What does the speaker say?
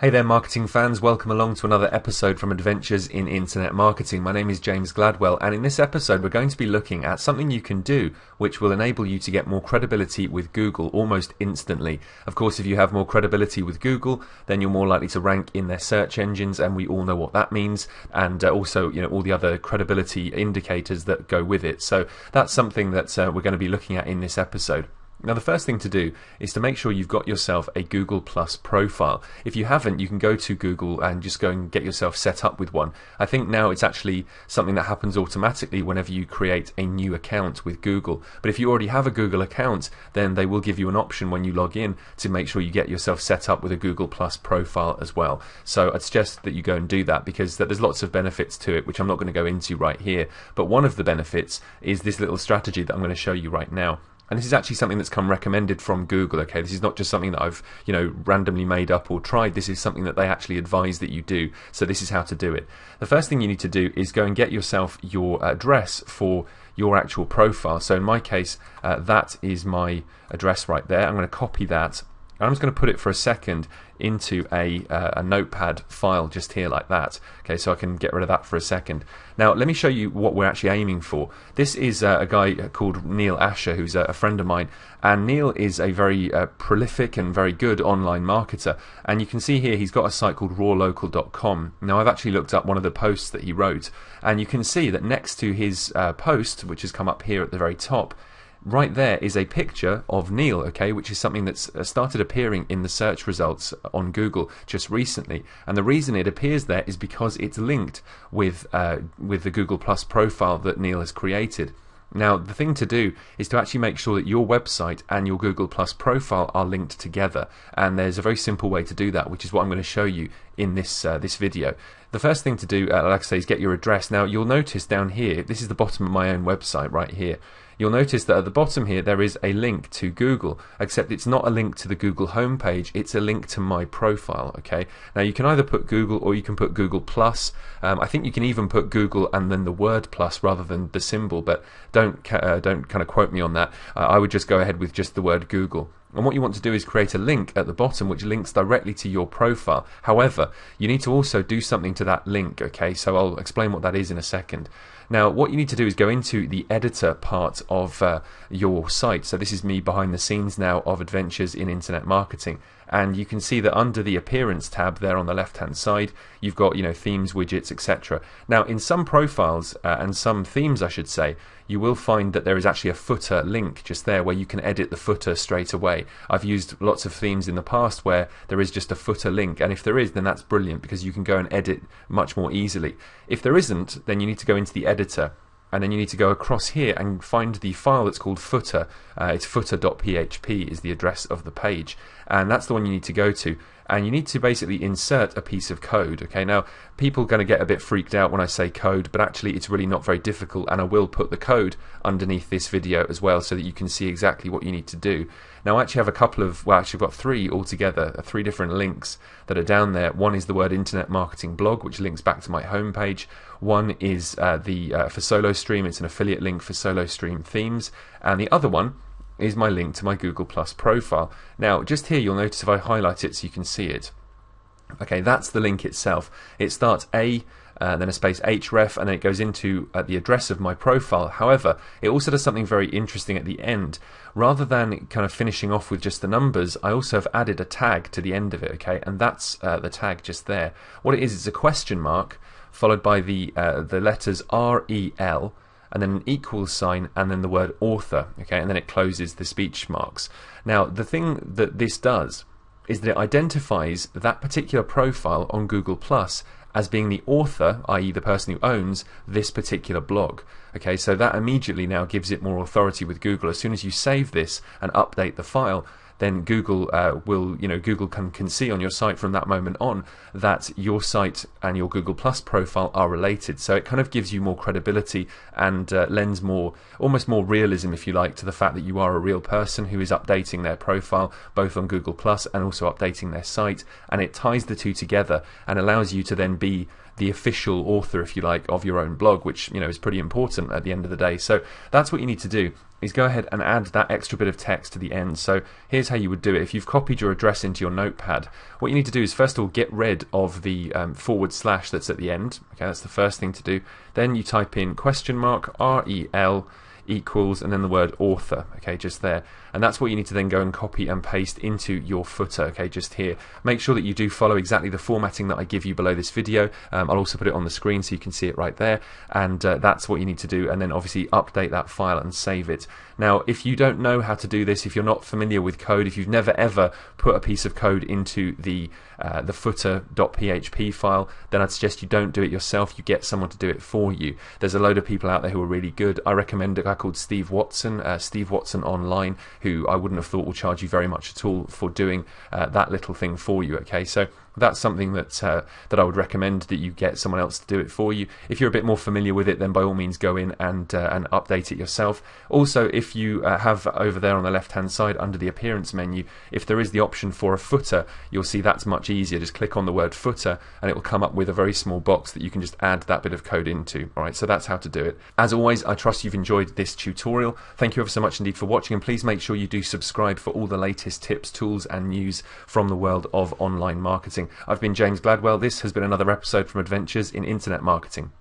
Hey there, marketing fans. Welcome along to another episode from Adventures in Internet Marketing. My name is James Gladwell, and in this episode we're going to be looking at something you can do which will enable you to get more credibility with Google almost instantly. Of course, if you have more credibility with Google, then you're more likely to rank in their search engines, and we all know what that means, and also all the other credibility indicators that go with it. So that's something that we're going to be looking at in this episode. Now, the first thing to do is to make sure you've got yourself a Google Plus profile. If you haven't, you can go to Google and just go and get yourself set up with one. I think now it's actually something that happens automatically whenever you create a new account with Google. But if you already have a Google account, then they will give you an option when you log in to make sure you get yourself set up with a Google Plus profile as well. So I'd suggest that you go and do that, because there's lots of benefits to it, which I'm not going to go into right here. But one of the benefits is this little strategy that I'm going to show you right now. And this is actually something that's come recommended from Google, okay? This is not just something that I've, randomly made up or tried. This is something that they actually advise that you do. So this is how to do it. The first thing you need to do is go and get yourself your address for your actual profile. So in my case, that is my address right there. I'm going to copy that. I'm just going to put it for a second into a notepad file just here like that. Okay, so I can get rid of that for a second. Now let me show you what we're actually aiming for. This is a guy called Neil Asher, who's a friend of mine, and Neil is a very prolific and very good online marketer, and you can see here he's got a site called rawlocal.com. Now I've actually looked up one of the posts that he wrote, and you can see that next to his post, which has come up here at the very top, right there is a picture of Neil, okay, which is something that's started appearing in the search results on Google just recently. And the reason it appears there is because it's linked with the Google Plus profile that Neil has created. Now, the thing to do is to actually make sure that your website and your Google Plus profile are linked together. And there's a very simple way to do that, which is what I'm going to show you in this video. The first thing to do, like I say, is get your address. Now, you'll notice down here, this is the bottom of my own website right here. You'll notice that at the bottom here there is a link to Google, except it's not a link to the Google homepage, it's a link to my profile, okay? Now you can either put Google or you can put Google Plus. I think you can even put Google and then the word plus rather than the symbol, but don't kind of quote me on that. I would just go ahead with just the word Google. And what you want to do is create a link at the bottom which links directly to your profile. However, you need to also do something to that link, okay? So I'll explain what that is in a second. Now, what you need to do is go into the editor part of your site. So this is me behind the scenes now of Adventures in Internet Marketing. And you can see that under the Appearance tab there on the left-hand side, you've got themes, widgets, etc. Now, in some profiles and some themes, I should say, you will find that there is actually a footer link just there where you can edit the footer straight away. I've used lots of themes in the past where there is just a footer link, and if there is, then that's brilliant because you can go and edit much more easily. If there isn't, then you need to go into the editor, and then you need to go across here and find the file that's called footer. It's footer.php is the address of the page, and that's the one you need to go to. And you need to basically insert a piece of code. Okay, now people are going to get a bit freaked out when I say code, but actually it's really not very difficult, and I will put the code underneath this video as well so that you can see exactly what you need to do. Now I actually have a couple of, well, actually I've got three altogether, three different links that are down there. One is the word Internet Marketing Blog, which links back to my homepage. One is for SoloStream, it's an affiliate link for SoloStream themes, and the other one is my link to my Google Plus profile. Now just here you'll notice if I highlight it so you can see it. Okay, that's the link itself. It starts then a space href, and then it goes into the address of my profile. However, it also does something very interesting at the end. Rather than kind of finishing off with just the numbers, I also have added a tag to the end of it, okay, and that's the tag just there. What it is, it's a question mark followed by the letters REL, and then an equals sign, and then the word author, okay, and then it closes the speech marks. Now, the thing that this does is that it identifies that particular profile on Google Plus as being the author, i.e. the person who owns this particular blog. Okay, so that immediately now gives it more authority with Google. As soon as you save this and update the file, then Google Google can see on your site from that moment on that your site and your Google Plus profile are related. So it kind of gives you more credibility and lends almost more realism, if you like, to the fact that you are a real person who is updating their profile both on Google Plus and also updating their site, and it ties the two together and allows you to then be the official author, if you like, of your own blog, which is pretty important at the end of the day. So that's what you need to do, is go ahead and add that extra bit of text to the end. So here's how you would do it. If you've copied your address into your notepad, what you need to do is first of all get rid of the / that's at the end. Okay, that's the first thing to do. Then you type in $REL equals and then the word author, okay, just there, and that's what you need to then go and copy and paste into your footer, okay, just here. Make sure that you do follow exactly the formatting that I give you below this video. I'll also put it on the screen so you can see it right there, and that's what you need to do, and then obviously update that file and save it. Now, if you don't know how to do this, if you're not familiar with code, if you've never ever put a piece of code into the footer.php file, then I'd suggest you don't do it yourself. You get someone to do it for you. There's a load of people out there who are really good. I recommend a guy called Steve Watson, Steve Watson Online, who I wouldn't have thought will charge you very much at all for doing that little thing for you. Okay, so that's something that I would recommend, that you get someone else to do it for you. If you're a bit more familiar with it, then by all means go in and update it yourself. Also, if you have over there on the left hand side under the appearance menu, if there is the option for a footer, you'll see that's much easier. Just click on the word footer and it will come up with a very small box that you can just add that bit of code into. Alright, so that's how to do it. As always, I trust you've enjoyed this tutorial. Thank you ever so much indeed for watching, and please make sure you do subscribe for all the latest tips, tools and news from the world of online marketing. I've been James Gladwell. This has been another episode from Adventures in Internet Marketing.